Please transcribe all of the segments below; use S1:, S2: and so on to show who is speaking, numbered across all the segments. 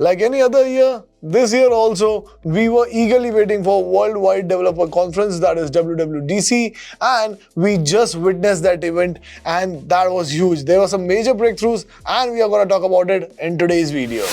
S1: Like any other year, this year also, we were eagerly waiting for Worldwide Developer Conference, that is WWDC, and we just witnessed that event, and that was huge. There were some major breakthroughs, and we are going to talk about it in today's video.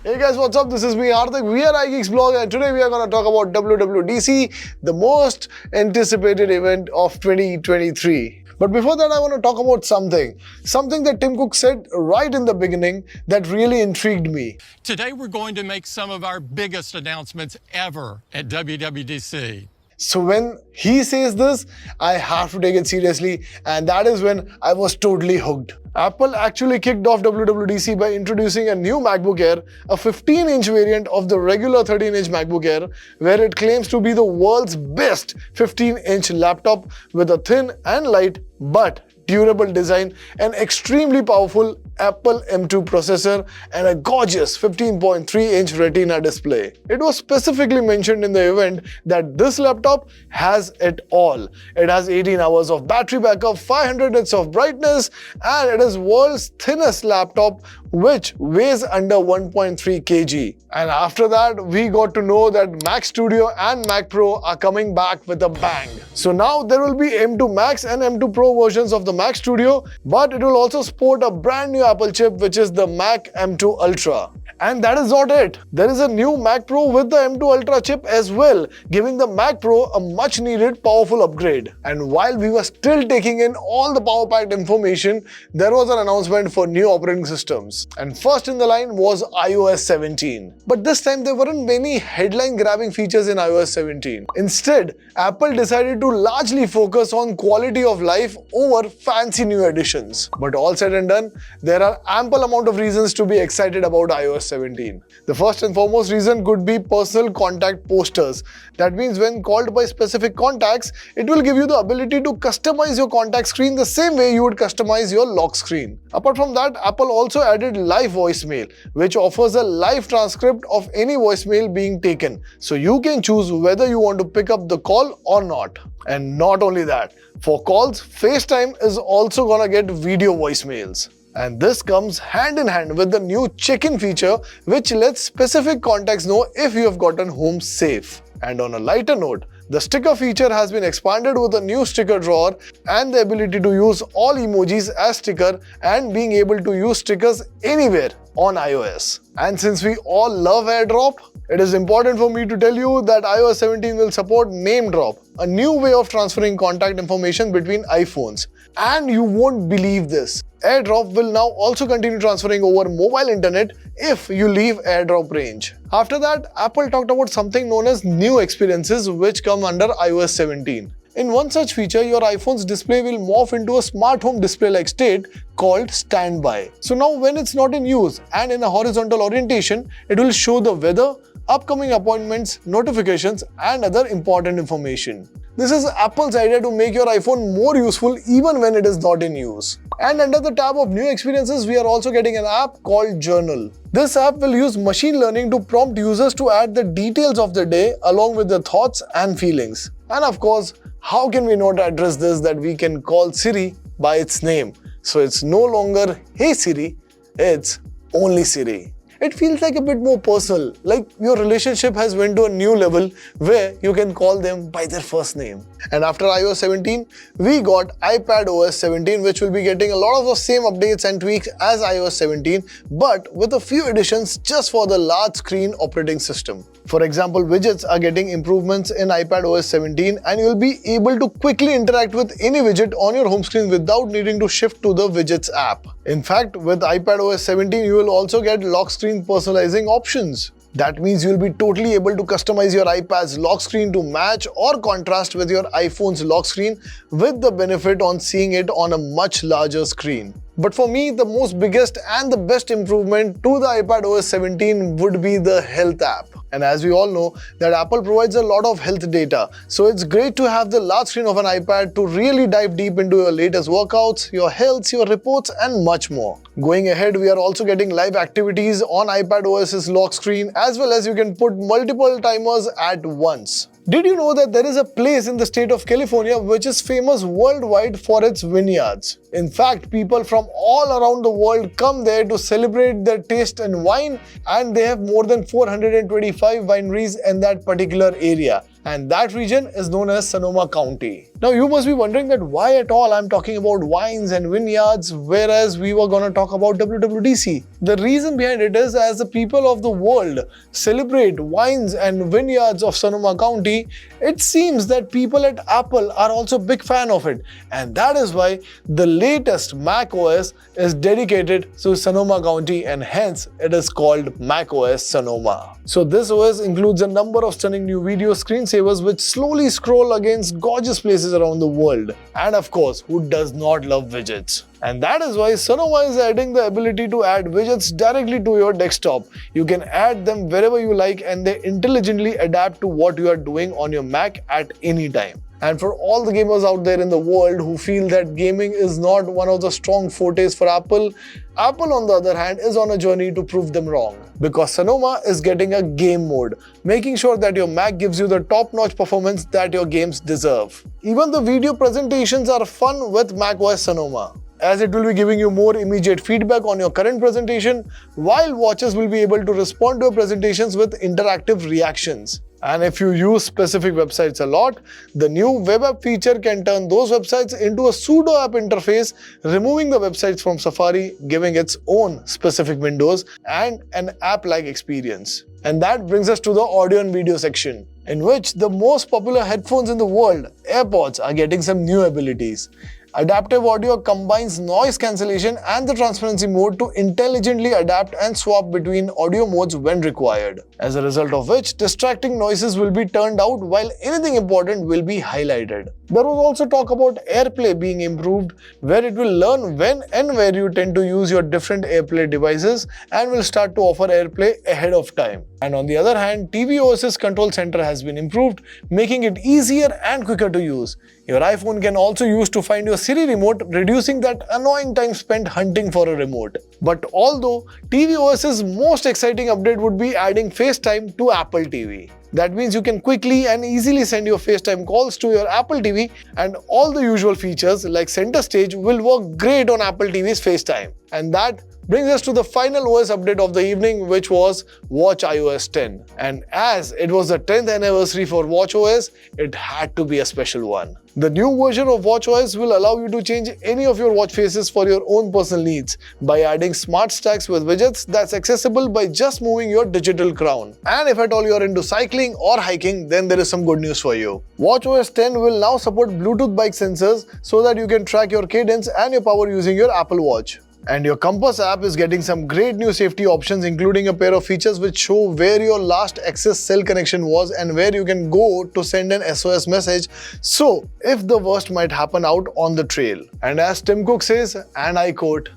S1: Hey guys, what's up? This is me, Hardik. We are iGeeks Blog, and today we are going to talk about WWDC, the most anticipated event of 2023. But before that, I want to talk about something that Tim Cook said right in the beginning that really intrigued me.
S2: Today, we're going to make some of our biggest announcements ever at WWDC.
S1: So when he says this, I have to take it seriously, and that is when I was totally hooked. Apple actually kicked off WWDC by introducing a new MacBook Air, a 15-inch variant of the regular 13-inch MacBook Air, where it claims to be the world's best 15-inch laptop with a thin and light but durable design, an extremely powerful Apple M2 processor, and a gorgeous 15.3-inch Retina display. It was specifically mentioned in the event that this laptop has it all. It has 18 hours of battery backup, 500 nits of brightness, and it is world's thinnest laptop, which weighs under 1.3 kg. And after that, we got to know that Mac Studio and Mac Pro are coming back with a bang. So now there will be M2 Max and M2 Pro versions of the Mac Studio, but it will also sport a brand new Apple chip, which is the Mac M2 Ultra. And that is not it. There is a new Mac Pro with the M2 Ultra chip as well, giving the Mac Pro a much needed powerful upgrade. And while we were still taking in all the power-packed information, there was an announcement for new operating systems. And first in the line was iOS 17. But this time there weren't many headline-grabbing features in iOS 17. Instead, Apple decided to largely focus on quality of life over fancy new additions. But all said and done, there are ample amount of reasons to be excited about iOS 17. The first and foremost reason could be personal contact posters. That means when called by specific contacts, it will give you the ability to customize your contact screen the same way you would customize your lock screen. Apart from that, Apple also added live voicemail, which offers a live transcript of any voicemail being taken. So you can choose whether you want to pick up the call or not. And not only that, for calls, FaceTime is also gonna get video voicemails. And this comes hand in hand with the new check-in feature, which lets specific contacts know if you have gotten home safe. And on a lighter note, the sticker feature has been expanded with a new sticker drawer and the ability to use all emojis as sticker and being able to use stickers anywhere on iOS. And since we all love AirDrop, it is important for me to tell you that iOS 17 will support Name Drop, a new way of transferring contact information between iPhones. And you won't believe this. AirDrop will now also continue transferring over mobile internet if you leave AirDrop range. After that, Apple talked about something known as new experiences which come under iOS 17. In one such feature, your iPhone's display will morph into a smart home display-like state called Standby. So now when it's not in use and in a horizontal orientation, it will show the weather, upcoming appointments, notifications, and other important information. This is Apple's idea to make your iPhone more useful even when it is not in use. And under the tab of new experiences, we are also getting an app called Journal. This app will use machine learning to prompt users to add the details of the day along with their thoughts and feelings. And of course, how can we not address this that we can call Siri by its name? So it's no longer Hey Siri, it's only Siri. It feels like a bit more personal, like your relationship has went to a new level where you can call them by their first name. And after iOS 17, we got iPadOS 17, which will be getting a lot of the same updates and tweaks as iOS 17, but with a few additions just for the large screen operating system. For example, widgets are getting improvements in iPadOS 17, and you'll be able to quickly interact with any widget on your home screen without needing to shift to the Widgets app. In fact, with iPadOS 17, you will also get lock screen personalizing options. That means you'll be totally able to customize your iPad's lock screen to match or contrast with your iPhone's lock screen, with the benefit on seeing it on a much larger screen. But for me, the most biggest and the best improvement to the iPadOS 17 would be the Health app. And as we all know that Apple provides a lot of health data, so it's great to have the large screen of an iPad to really dive deep into your latest workouts, your health, your reports, and much more. Going ahead, we are also getting live activities on iPadOS's lock screen, as well as you can put multiple timers at once. Did you know that there is a place in the state of California which is famous worldwide for its vineyards? In fact, people from all around the world come there to celebrate their taste in wine, and they have more than 425 wineries in that particular area. And that region is known as Sonoma County. Now you must be wondering that why at all I'm talking about wines and vineyards whereas we were gonna talk about WWDC. The reason behind it is, as the people of the world celebrate wines and vineyards of Sonoma County, it seems that people at Apple are also big fan of it. And that is why the latest Mac OS is dedicated to Sonoma County, and hence it is called Mac OS Sonoma. So this OS includes a number of stunning new video screensavers which slowly scroll against gorgeous places around the world. And of course, who does not love widgets? And that is why Sonoma is adding the ability to add widgets directly to your desktop. You can add them wherever you like, and they intelligently adapt to what you are doing on your Mac at any time. And for all the gamers out there in the world who feel that gaming is not one of the strong fortes for Apple, Apple on the other hand is on a journey to prove them wrong. Because Sonoma is getting a game mode, making sure that your Mac gives you the top-notch performance that your games deserve. Even the video presentations are fun with macOS Sonoma, as it will be giving you more immediate feedback on your current presentation, while watchers will be able to respond to your presentations with interactive reactions. And if you use specific websites a lot, the new web app feature can turn those websites into a pseudo app interface, removing the websites from Safari, giving its own specific windows and an app-like experience. And that brings us to the audio and video section, in which the most popular headphones in the world, AirPods, are getting some new abilities. Adaptive Audio combines noise cancellation and the transparency mode to intelligently adapt and swap between audio modes when required, as a result of which distracting noises will be turned out while anything important will be highlighted. There was also talk about AirPlay being improved, where it will learn when and where you tend to use your different AirPlay devices and will start to offer AirPlay ahead of time. And on the other hand, tvOS's control center has been improved, making it easier and quicker to use. Your iPhone can also use to find your Siri remote, reducing that annoying time spent hunting for a remote. But although tvOS's most exciting update would be adding FaceTime to Apple TV. That means you can quickly and easily send your FaceTime calls to your Apple TV, and all the usual features like Center Stage will work great on Apple TV's FaceTime. And that brings us to the final OS update of the evening, which was watchOS 10. And as it was the 10th anniversary for watchOS, it had to be a special one. The new version of watchOS will allow you to change any of your watch faces for your own personal needs by adding smart stacks with widgets that's accessible by just moving your digital crown. And if at all you're into cycling or hiking, then there is some good news for you. watchOS 10 will now support Bluetooth bike sensors so that you can track your cadence and your power using your Apple Watch. And your Compass app is getting some great new safety options, including a pair of features which show where your last access cell connection was and where you can go to send an SOS message, so if the worst might happen out on the trail. And as Tim Cook says, and I quote,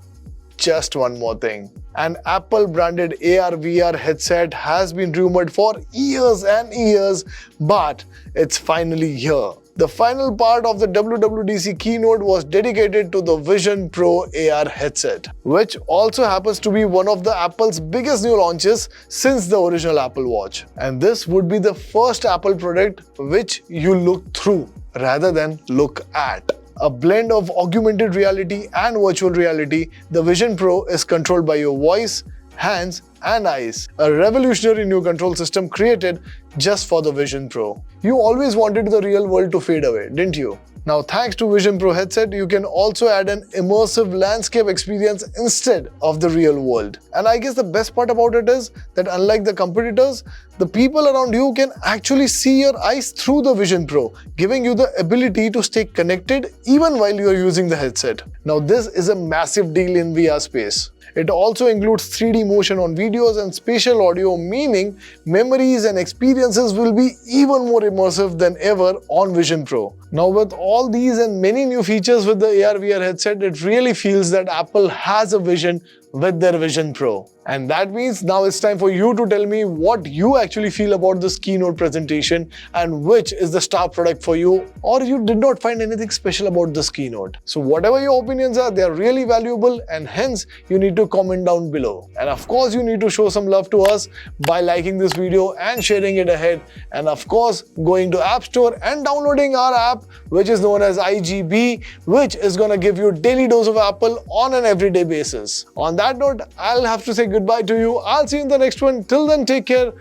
S1: "Just one more thing." An Apple-branded AR/VR headset has been rumored for years and years, but it's finally here. The final part of the WWDC keynote was dedicated to the Vision Pro AR headset, which also happens to be one of the Apple's biggest new launches since the original Apple Watch. And this would be the first Apple product which you look through rather than look at. A blend of augmented reality and virtual reality, the Vision Pro is controlled by your voice, hands, and eyes. A revolutionary new control system created just for the Vision Pro. You always wanted the real world to fade away, didn't you? Now, thanks to Vision Pro headset, you can also add an immersive landscape experience instead of the real world. And I guess the best part about it is that unlike the competitors, the people around you can actually see your eyes through the Vision Pro, giving you the ability to stay connected even while you are using the headset. Now, this is a massive deal in VR space. It also includes 3D motion on videos and spatial audio, meaning memories and experiences will be even more immersive than ever on Vision Pro. Now, with all these and many new features with the AR/VR headset, it really feels that Apple has a vision with their Vision Pro. And that means now it's time for you to tell me what you actually feel about this keynote presentation and which is the star product for you, or you did not find anything special about this keynote. So whatever your opinions are, they are really valuable and hence you need to comment down below. And of course you need to show some love to us by liking this video and sharing it ahead, and of course going to App Store and downloading our app which is known as IGB, which is gonna give you a daily dose of Apple on an everyday basis. On that note, I'll have to say goodbye to you. I'll see you in the next one. Till then, take care.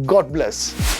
S1: God bless.